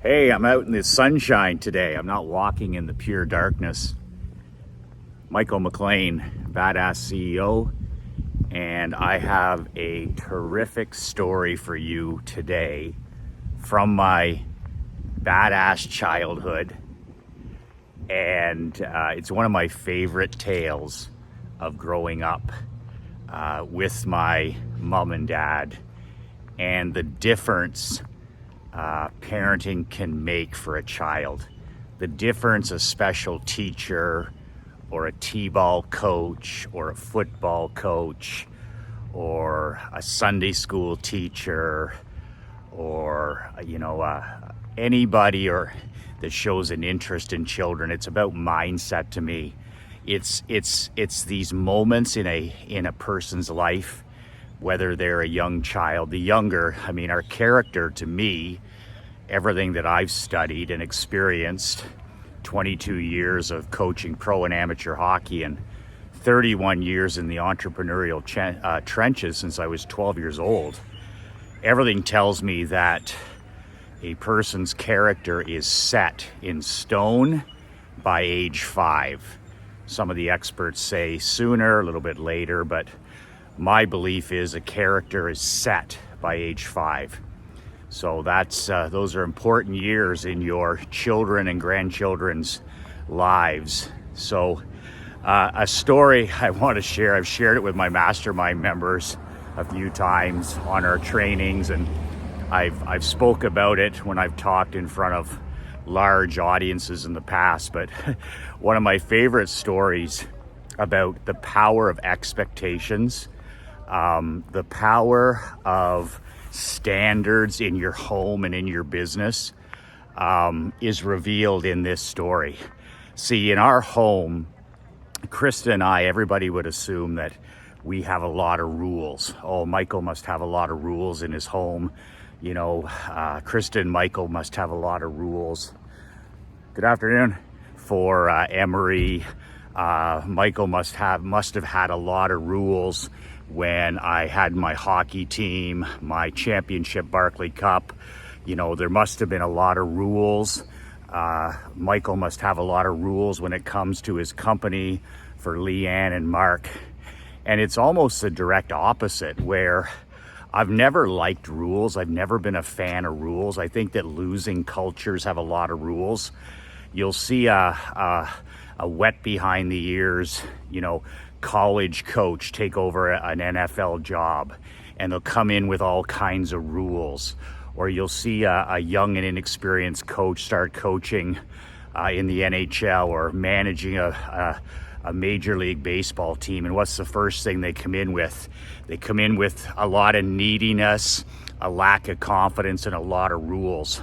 Hey, I'm out in the sunshine today. I'm not walking in the pure darkness. Michael McLean, Badass CEO, and I have a terrific story for you today from my badass childhood. And it's one of my favorite tales of growing up with my mom and dad and the difference parenting can make for a child. The difference a special teacher or a t-ball coach or a football coach or a Sunday school teacher or anybody or that shows an interest in children. It's about mindset to me. It's these moments in a person's life, whether they're a young child, the younger. I mean, our character, to me, everything that I've studied and experienced, 22 years of coaching pro and amateur hockey and 31 years in the entrepreneurial trenches since I was 12 years old. Everything tells me that a person's character is set in stone by age 5. Some of the experts say sooner, a little bit later, but my belief is a character is set by age 5. So those are important years in your children and grandchildren's lives. So a story I want to share, I've shared it with my mastermind members a few times on our trainings, and I've spoke about it when I've talked in front of large audiences in the past. But one of my favorite stories about the power of expectations, the power of standards in your home and in your business is revealed in this story. See, in our home, Krista and I, everybody would assume that we have a lot of rules. Oh, Michael must have a lot of rules in his home. Krista and Michael must have a lot of rules. Good afternoon. For Emery, Michael must have had a lot of rules when I had my hockey team, my championship Barclay Cup. There must have been a lot of rules. Michael must have a lot of rules when it comes to his company for Leanne and Mark. And it's almost the direct opposite, where I've never liked rules. I've never been a fan of rules. I think that losing cultures have a lot of rules. You'll see a wet behind the ears, college coach take over an NFL job, and they'll come in with all kinds of rules. Or you'll see a young and inexperienced coach start coaching in the NHL or managing a Major League Baseball team. And what's the first thing they come in with? They come in with a lot of neediness, a lack of confidence, and a lot of rules.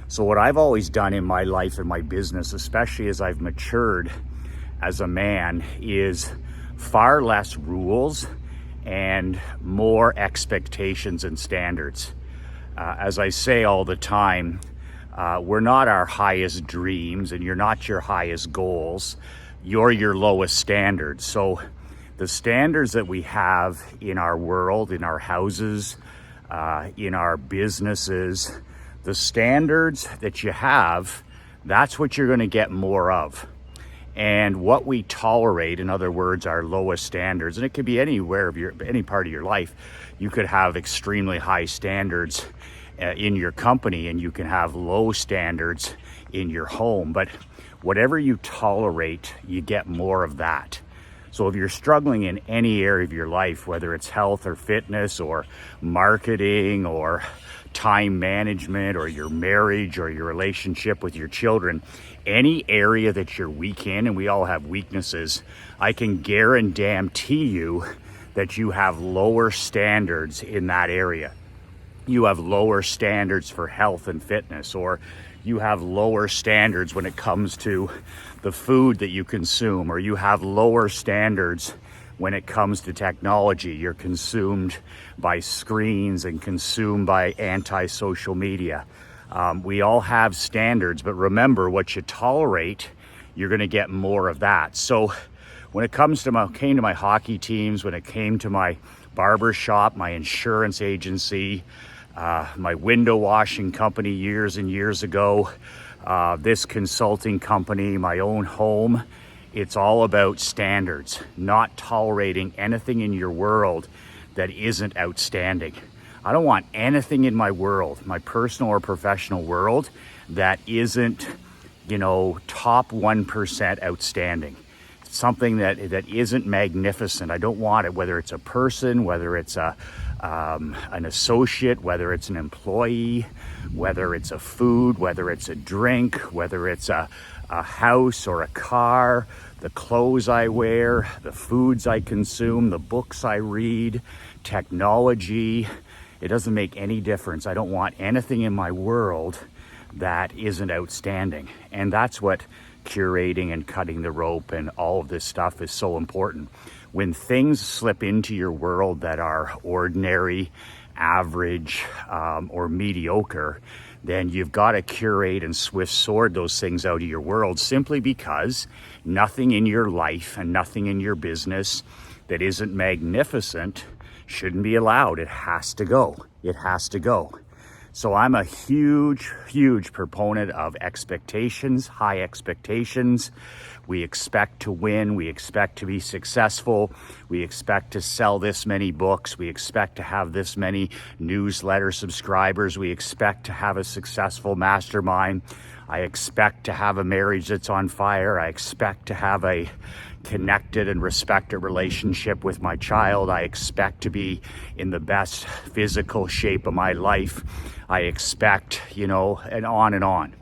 So what I've always done in my life and my business, especially as I've matured as a man, is far less rules and more expectations and standards. As I say all the time, we're not our highest dreams and you're not your highest goals. You're your lowest standards. So the standards that we have in our world, in our houses, in our businesses, the standards that you have, that's what you're going to get more of. And what we tolerate, in other words, our lowest standards, and it could be anywhere of any part of your life. You could have extremely high standards in your company, and you can have low standards in your home. But whatever you tolerate, you get more of that. So if you're struggling in any area of your life, whether it's health or fitness or marketing or time management or your marriage or your relationship with your children, any area that you're weak in, and we all have weaknesses, I can guarantee you that you have lower standards in that area. You have lower standards for health and fitness, or you have lower standards when it comes to the food that you consume, or you have lower standards when it comes to technology. You're consumed by screens and consumed by anti-social media. We all have standards, but remember, what you tolerate, you're going to get more of that. So when it came to my hockey teams, when it came to my barber shop, my insurance agency, my window washing company years and years ago, this consulting company, my own home. It's all about standards, not tolerating anything in your world that isn't outstanding. I don't want anything in my world, my personal or professional world, that isn't, top 1% outstanding. Something that isn't magnificent. I don't want it, whether it's a person, whether it's an associate, whether it's an employee, whether it's a food, whether it's a drink, whether it's a house or a car, the clothes I wear, the foods I consume, the books I read, technology. It doesn't make any difference. I don't want anything in my world that isn't outstanding. And that's what curating and cutting the rope and all of this stuff is so important. When things slip into your world that are ordinary, average, or mediocre, then you've got to curate and swift sword those things out of your world, simply because nothing in your life and nothing in your business that isn't magnificent shouldn't be allowed. It has to go. It has to go. So I'm a huge, huge proponent of expectations, high expectations. We expect to win. We expect to be successful. We expect to sell this many books. We expect to have this many newsletter subscribers. We expect to have a successful mastermind. I expect to have a marriage that's on fire. I expect to have a connected and respected relationship with my child. I expect to be in the best physical shape of my life. I expect, and on and on.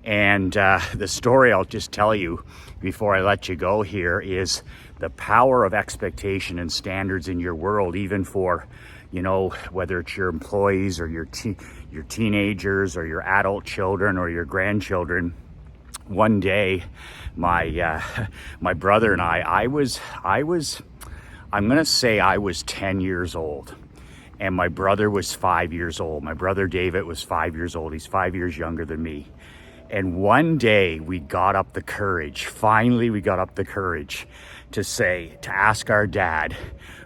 And the story I'll just tell you before I let you go here is the power of expectation and standards in your world, even for, whether it's your employees or your teenagers or your adult children or your grandchildren. One day, my brother and I'm going to say I was 10 years old, and my brother was 5 years old. My brother David was 5 years old. He's 5 years younger than me. And one day we got up the courage, finally we got up the courage to ask our dad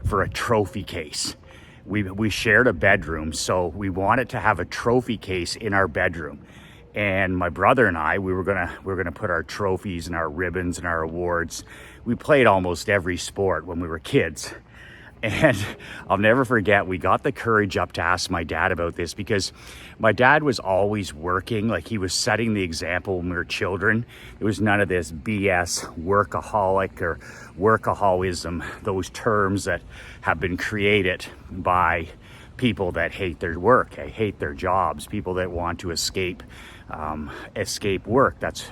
for a trophy case. We shared a bedroom, so we wanted to have a trophy case in our bedroom. And my brother and I, we were gonna put our trophies and our ribbons and our awards. We played almost every sport when we were kids. And I'll never forget, we got the courage up to ask my dad about this, because my dad was always working. Like, he was setting the example when we were children. There was none of this BS workaholic or workaholism, those terms that have been created by people that hate their work, hate their jobs, people that want to escape work. That's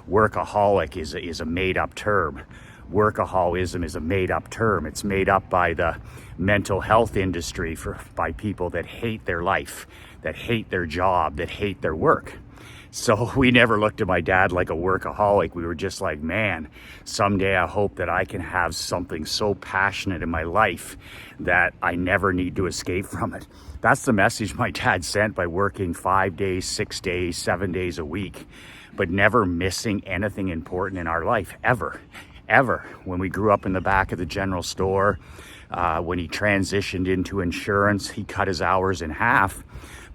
workaholic is a made-up term. Workaholism is a made-up term. It's made up by the mental health industry by people that hate their life, that hate their job, that hate their work. So we never looked at my dad like a workaholic. We were just like, man, someday I hope that I can have something so passionate in my life that I never need to escape from it. That's the message my dad sent by working 5 days, 6 days, 7 days a week, but never missing anything important in our life, ever. When we grew up in the back of the general store, when he transitioned into insurance, he cut his hours in half.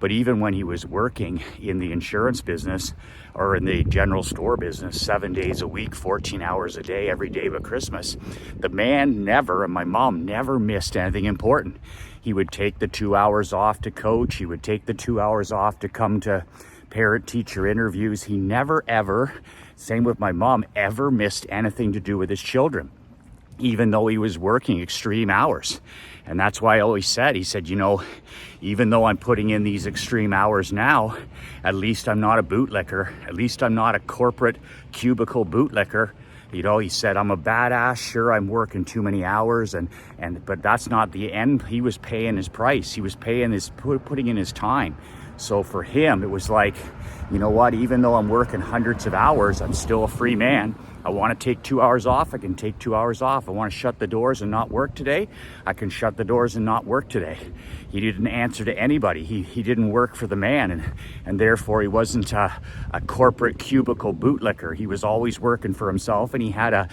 But even when he was working in the insurance business or in the general store business, 7 days a week, 14 hours a day, every day but Christmas, the man never, and my mom never missed anything important. He would take the 2 hours off to coach. He would take the 2 hours off to come to parent-teacher interviews. He never, ever, same with my mom, ever missed anything to do with his children, even though he was working extreme hours. And that's why I always said, even though I'm putting in these extreme hours now, at least I'm not a bootlicker. At least I'm not a corporate cubicle bootlicker. He said, I'm a badass. Sure, I'm working too many hours, but that's not the end. He was paying his price. He was putting in his time. So for him, it was like, you know what, even though I'm working hundreds of hours, I'm still a free man. I want to take 2 hours off, I can take 2 hours off. I want to shut the doors and not work today, I can shut the doors and not work today. He didn't answer to anybody. He didn't work for the man, and therefore he wasn't a corporate cubicle bootlicker. He was always working for himself, and he had a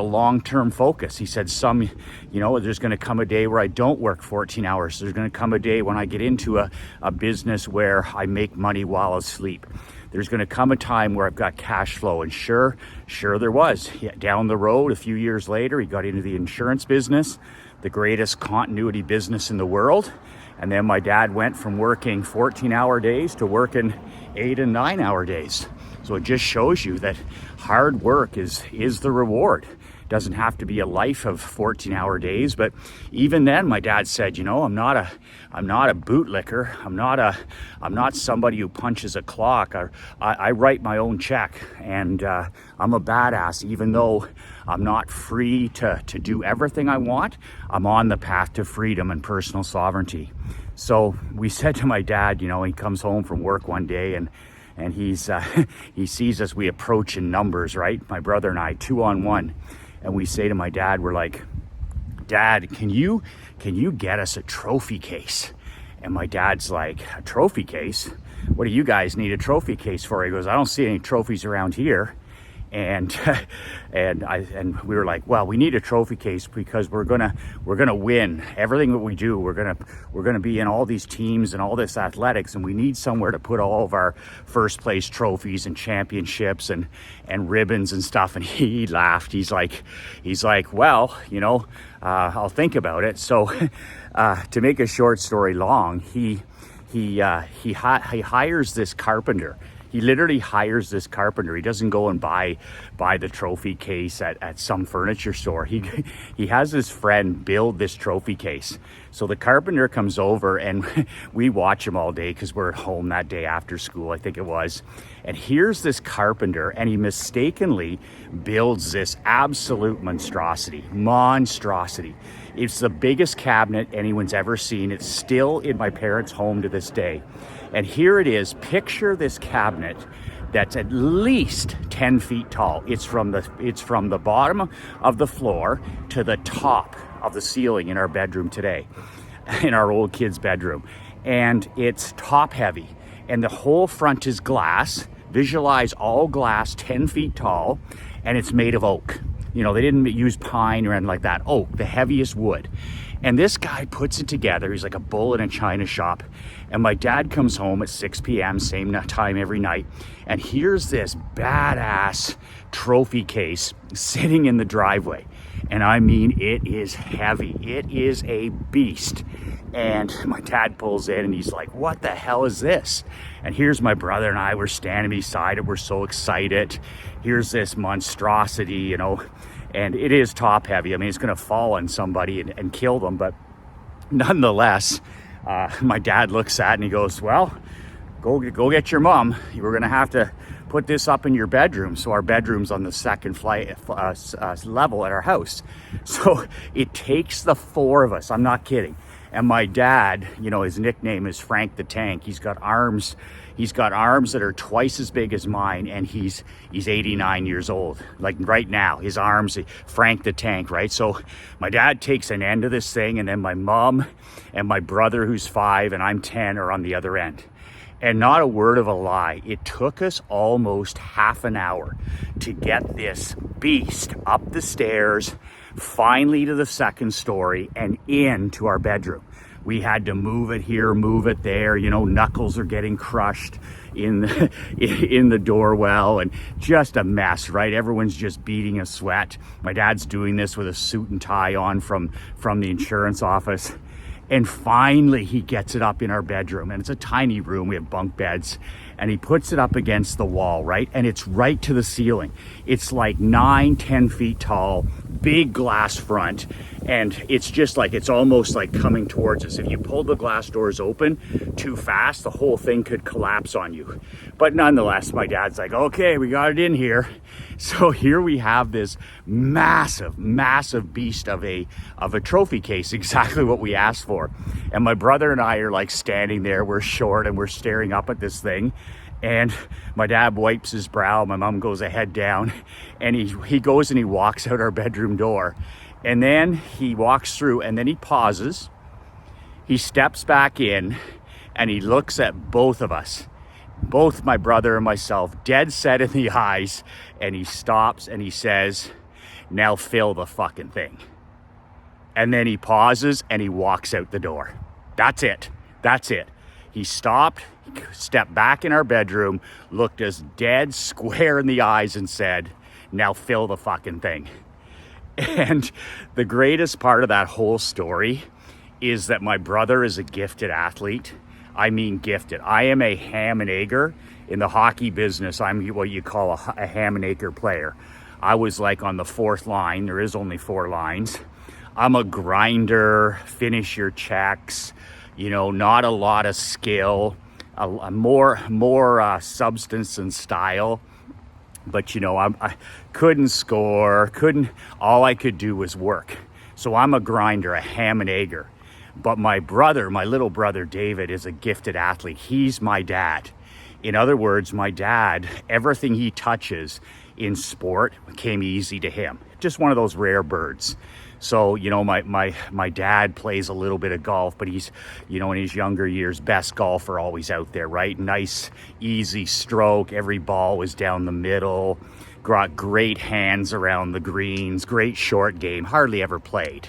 long-term focus. He said, there's going to come a day where I don't work 14 hours. There's going to come a day when I get into a business where I make money while asleep. There's going to come a time where I've got cash flow. And sure there was. Down the road, a few years later, he got into the insurance business, the greatest continuity business in the world. And then my dad went from working 14-hour days to working 8 and 9-hour days. So it just shows you that hard work is the reward. Doesn't have to be a life of 14-hour days, but even then my dad said, I'm not a bootlicker. I'm not somebody who punches a clock. I write my own check, and I'm a badass. Even though I'm not free to do everything I want, I'm on the path to freedom and personal sovereignty. So we said to my dad, he comes home from work one day and he sees us, we approach in numbers, right? My brother and I, 2-on-1. And we say to my dad, we're like, Dad, can you get us a trophy case? And my dad's like, a trophy case? What do you guys need a trophy case for? He goes, I don't see any trophies around here. And we were like, well, we need a trophy case because we're gonna win everything that we do. We're gonna be in all these teams and all this athletics, and we need somewhere to put all of our first place trophies and championships and ribbons and stuff. And he laughed. He's like, well, I'll think about it. So to make a short story long, he hires this carpenter. He literally hires this carpenter. He doesn't go and buy the trophy case at some furniture store. He has his friend build this trophy case. So the carpenter comes over and we watch him all day because we're at home that day after school, I think it was. And here's this carpenter, and he mistakenly builds this absolute monstrosity. It's the biggest cabinet anyone's ever seen. It's still in my parents' home to this day. And here it is. Picture this cabinet that's at least 10 feet tall. It's from the bottom of the floor to the top of the ceiling in our bedroom today, in our old kid's bedroom. And it's top heavy. And the whole front is glass. Visualize all glass, 10 feet tall. And it's made of oak. They didn't use pine or anything like that. Oak, the heaviest wood. And this guy puts it together. He's like a bull in a china shop. And my dad comes home at 6 p.m., same time every night. And here's this badass trophy case sitting in the driveway. And I mean, it is heavy. It is a beast. And my dad pulls in and he's like, what the hell is this? And here's my brother and I, we're standing beside it. We're so excited. Here's this monstrosity, and it is top heavy. I mean, it's going to fall on somebody and kill them. But nonetheless, my dad looks at it and he goes, well, go get your mom. We're going to have to put this up in your bedroom. So our bedroom's on the second level at our house. So it takes the four of us. I'm not kidding. And my dad, his nickname is Frank the Tank. He's got arms that are twice as big as mine, and he's 89 years old. Like right now, his arms, Frank the Tank, right? So my dad takes an end of this thing, and then my mom and my brother, who's 5 and I'm 10, are on the other end. And not a word of a lie, it took us almost half an hour to get this beast up the stairs, finally to the second story and into our bedroom. We had to move it here, move it there. Knuckles are getting crushed in the doorwell, and just a mess, right? Everyone's just beating a sweat. My dad's doing this with a suit and tie on from the insurance office. And finally, he gets it up in our bedroom, and it's a tiny room. We have bunk beds, and he puts it up against the wall, right? And it's right to the ceiling. It's like 9-10 feet tall, big glass front, and it's just like, it's almost like coming towards us. If you pull the glass doors open too fast, the whole thing could collapse on you. But nonetheless, my dad's like, okay, we got it in here. So here we have this massive beast of a trophy case, exactly what we asked for. And my brother and I are like standing there, we're short and we're staring up at this thing. And my dad wipes his brow, my mom goes a head down, and he goes and he walks out our bedroom door. And then he walks through, and then he pauses, he steps back in, and he looks at both of us, both my brother and myself, dead set in the eyes, and he stops and he says, "Now fill the fucking thing." And then he pauses and he walks out the door. That's it. That's it. He stopped, stepped back in our bedroom, looked us dead square in the eyes and said, "Now fill the fucking thing." And the greatest part of that whole story is that my brother is a gifted athlete. I mean gifted. I am a ham and egger. In the hockey business, I'm what you call a ham and egger player. I was like on the 4th line. There is only 4 lines. I'm a grinder, finish your checks, not a lot of skill, more substance and style. But I couldn't score, all I could do was work. So I'm a grinder, a ham and egger. But my little brother David, is a gifted athlete. He's my dad. In other words, my dad, everything he touches in sport came easy to him. Just one of those rare birds. So, my dad plays a little bit of golf, but he's, in his younger years, best golfer always out there, right? Nice, easy stroke. Every ball was down the middle. Got great hands around the greens, great short game, hardly ever played.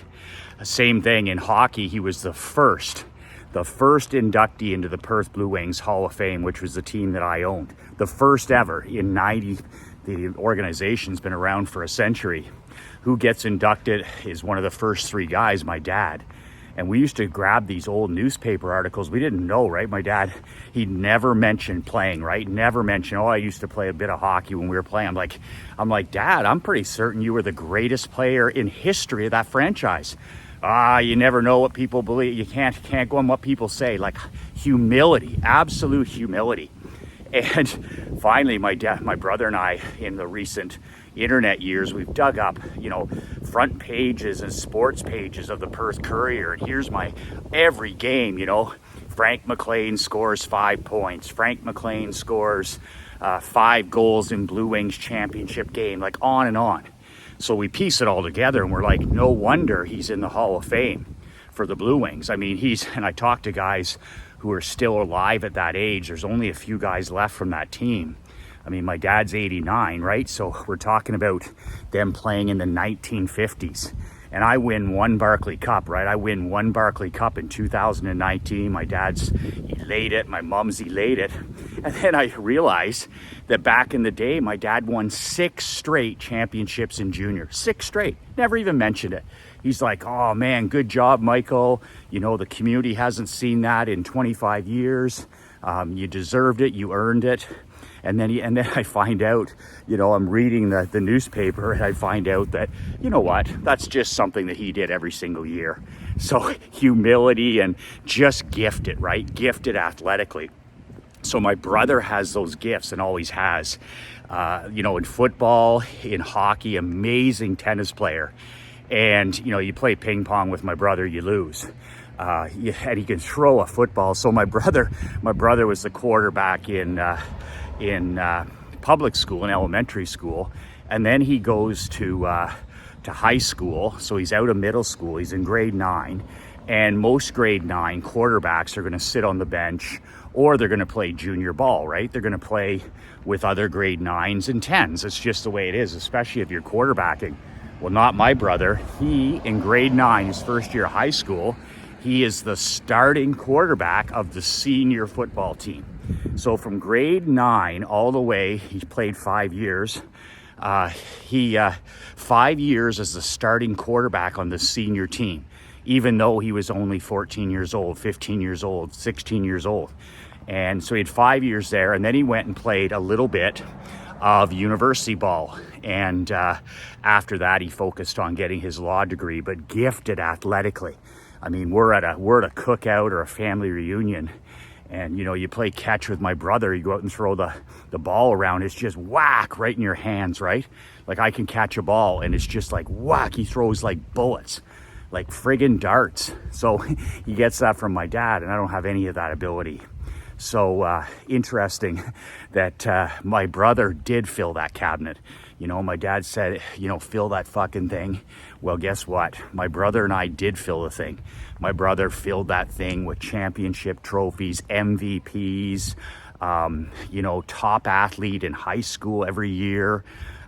Same thing in hockey. He was the first inductee into the Perth Blue Wings Hall of Fame, which was the team that I owned. The first ever in 90, the organization's been around for a century. Who gets inducted is one of the first 3 guys, my dad. And we used to grab these old newspaper articles. We didn't know, right? My dad, he never mentioned playing, right? Never mentioned, I used to play a bit of hockey when we were playing. I'm like, Dad, I'm pretty certain you were the greatest player in history of that franchise. You never know what people believe. You can't go on what people say. Like humility, absolute humility. And finally, my brother and I, in the recent internet years, we've dug up, front pages and sports pages of the Perth Courier. And here's my every game, Frank McLean scores 5 points. Frank McLean scores 5 goals in Blue Wings championship game, like on and on. So we piece it all together and we're like, no wonder he's in the Hall of Fame for the Blue Wings. I mean, and I talked to guys who are still alive at that age. There's only a few guys left from that team. I mean, my dad's 89, right? So we're talking about them playing in the 1950s. And I win 1 Barclay Cup, right? I win 1 Barclay Cup in 2019. My dad's elated, my mom's elated. And then I realized that back in the day, my dad won 6 straight championships in junior. 6 straight. Never even mentioned it. He's like, "Oh man, good job, Michael. The community hasn't seen that in 25 years. You deserved it, you earned it." And then I find out, I'm reading the newspaper and I find out that, that's just something that he did every single year. So humility and just gifted, right? Gifted athletically. So my brother has those gifts and always has, in football, in hockey, amazing tennis player. And, you play ping pong with my brother, you lose. And he can throw a football. So my brother was the quarterback in public school, in elementary school, and then he goes to high school. So he's out of middle school. He's in grade 9, and most grade 9 quarterbacks are going to sit on the bench, or they're going to play junior ball, right? They're going to play with other grade 9s and 10s. It's just the way it is, especially if you're quarterbacking. Well, not my brother. He, in grade 9, his first year of high school, he is the starting quarterback of the senior football team. So from grade 9 all the way, he played 5 years. 5 years as the starting quarterback on the senior team, even though he was only 14 years old, 15 years old, 16 years old. And so he had 5 years there, and then he went and played a little bit of university ball. And after that, he focused on getting his law degree, but gifted athletically. I mean, we're at a cookout or a family reunion, and you play catch with my brother. You go out and throw the ball around. It's just whack right in your hands, right? Like I can catch a ball and it's just like whack. He throws like bullets, like friggin' darts. So he gets that from my dad, and I don't have any of that ability. So interesting that my brother did fill that cabinet. You know, my dad said, you know, fill that fucking thing. Well, guess what? My brother and I did fill the thing. My brother filled that thing with championship trophies, MVPs, you know, top athlete in high school every year,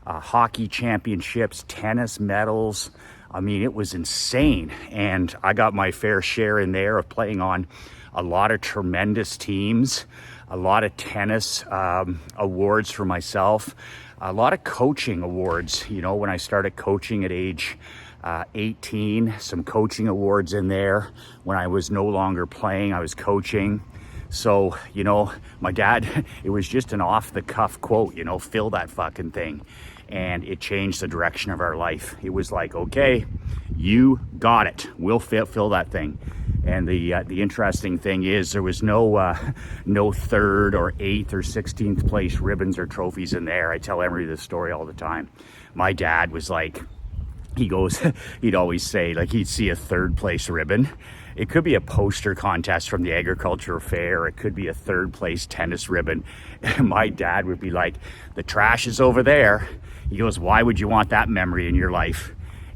hockey championships, tennis medals. I mean, it was insane. And I got my fair share in there of playing on a lot of tremendous teams, a lot of tennis awards for myself, a lot of coaching awards. You know, when I started coaching at age 18, some coaching awards in there. When I was no longer playing, I was coaching. So, you know, my dad, it was just an off the cuff quote, you know, fill that fucking thing. And it changed the direction of our life. It was like, okay, you got it. We'll fill that thing. And the interesting thing is there was no third or eighth or 16th place ribbons or trophies in there. I tell Emery this story all the time. My dad was like, he'd always say, like, he'd see a third place ribbon. It could be a poster contest from the agricultural fair. It could be a third place tennis ribbon. And my dad would be like, the trash is over there. He goes, why would you want that memory in your life?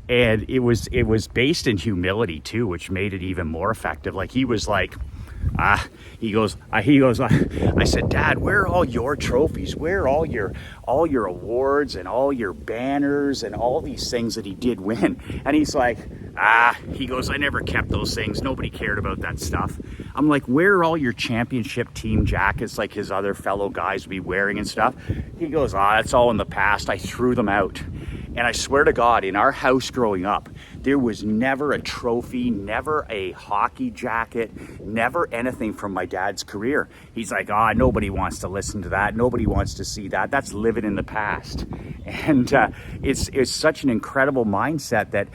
And it was based in humility too, which made it even more effective. Like, he was like, I said, Dad, where are all your trophies? Where are all your awards and all your banners and all these things that he did win? And he's like, he goes, I never kept those things. Nobody cared about that stuff. I'm like, where are all your championship team jackets like his other fellow guys would be wearing and stuff? He goes, that's all in the past. I threw them out. And I swear to God, in our house growing up, there was never a trophy, never a hockey jacket, never anything from my dad's career. He's like, nobody wants to listen to that. Nobody wants to see that. That's living in the past. And it's such an incredible mindset that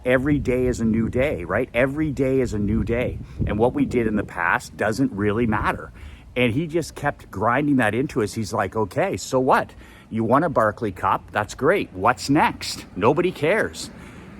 every day is a new day, right? Every day is a new day. And what we did in the past doesn't really matter. And he just kept grinding that into us. He's like, okay, so what? You won a Barclay Cup. That's great. What's next? Nobody cares.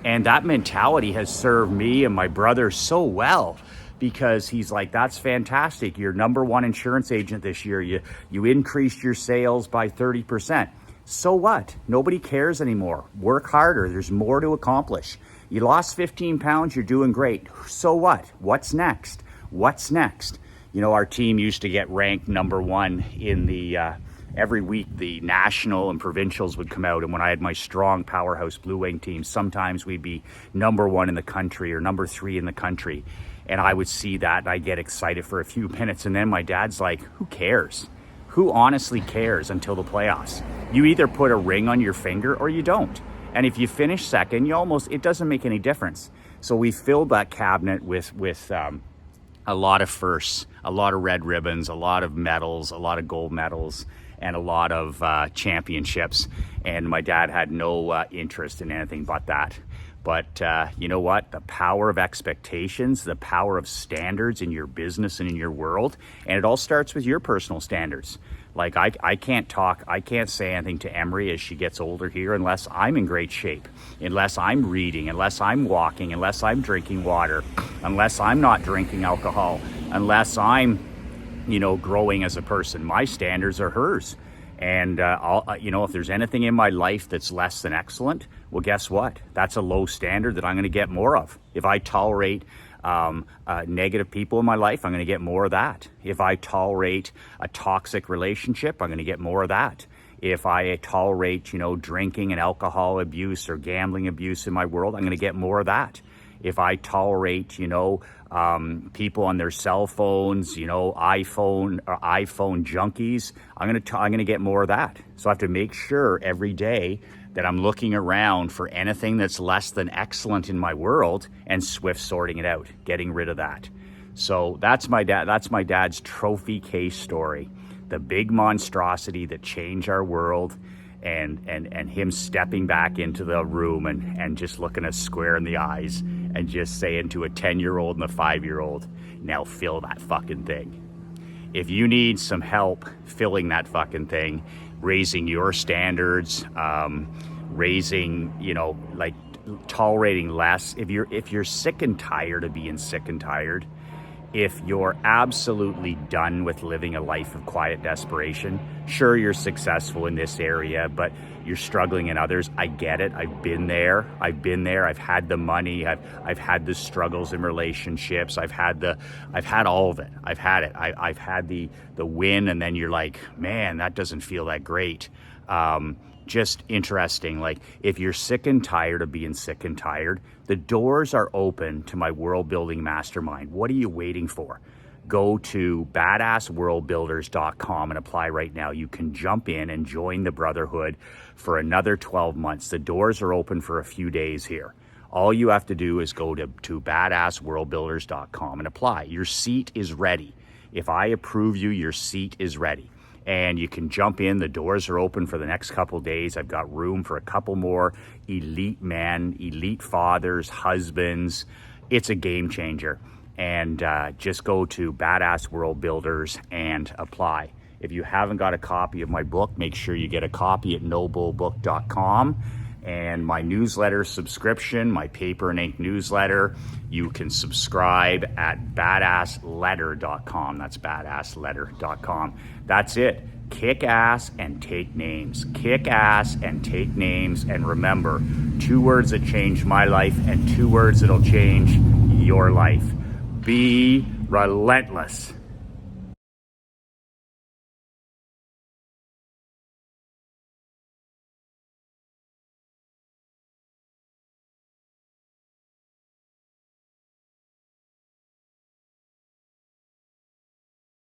And that mentality has served me and my brother so well, because he's like, that's fantastic. You're #1 insurance agent this year. You increased your sales by 30%. So what? Nobody cares anymore. Work harder. There's more to accomplish. You lost 15 pounds. You're doing great. So what? What's next? What's next? You know, our team used to get ranked #1 in the every week. The national and provincials would come out, and when I had my strong powerhouse Blue Wing team, sometimes we'd be #1 in the country or #3 in the country. And I would see that and I'd get excited for a few minutes, and then my dad's like, who cares? Who honestly cares until the playoffs? You either put a ring on your finger or you don't. And if you finish second, it doesn't make any difference. So we filled that cabinet with a lot of firsts, a lot of red ribbons, a lot of medals, a lot of gold medals, and a lot of championships. And my dad had no interest in anything but that. But you know what? The power of expectations, the power of standards in your business and in your world, and it all starts with your personal standards. Like, I can't say anything to Emery as she gets older here unless I'm in great shape, unless I'm reading, unless I'm walking, unless I'm drinking water, unless I'm not drinking alcohol, unless I'm, growing as a person. My standards are hers. And, if there's anything in my life that's less than excellent, well, guess what? That's a low standard that I'm going to get more of. If I tolerate negative people in my life, I'm going to get more of that. If I tolerate a toxic relationship, I'm going to get more of that. If I tolerate, drinking and alcohol abuse or gambling abuse in my world, I'm going to get more of that. If I tolerate, people on their cell phones, iPhone junkies, I'm going to get more of that. So I have to make sure every day that I'm looking around for anything that's less than excellent in my world and swift sorting it out, getting rid of that. So that's my dad's trophy case story, the big monstrosity that changed our world, and him stepping back into the room and just looking us square in the eyes and just saying to a 10-year-old and a 5-year-old, now fill that fucking thing. If you need some help filling that fucking thing, raising your standards, tolerating less. If you're sick and tired of being sick and tired, If you're absolutely done with living a life of quiet desperation, sure, you're successful in this area, but you're struggling in others. I get it. I've been there. I've had the money. I've had the struggles in relationships. I've had all of it. I've had it. I've had the win, and then you're like, man, that doesn't feel that great. Just interesting. Like, if you're sick and tired of being sick and tired, the doors are open to my world building mastermind. What are you waiting for? Go to badassworldbuilders.com and apply right now. You can jump in and join the Brotherhood for another 12 months. The doors are open for a few days here. All you have to do is go to badassworldbuilders.com and apply. Your seat is ready. If I approve you, your seat is ready. And you can jump in. The doors are open for the next couple days. I've got room for a couple more elite men, elite fathers, husbands. It's a game changer. And just go to Badass World Builders and apply. If you haven't got a copy of my book, make sure you get a copy at nobullbook.com. And my newsletter subscription, my paper and ink newsletter, you can subscribe at badassletter.com. That's badassletter.com. That's it. Kick ass and take names. Kick ass and take names. And remember, 2 words that changed my life and 2 words that'll change your life. Be relentless.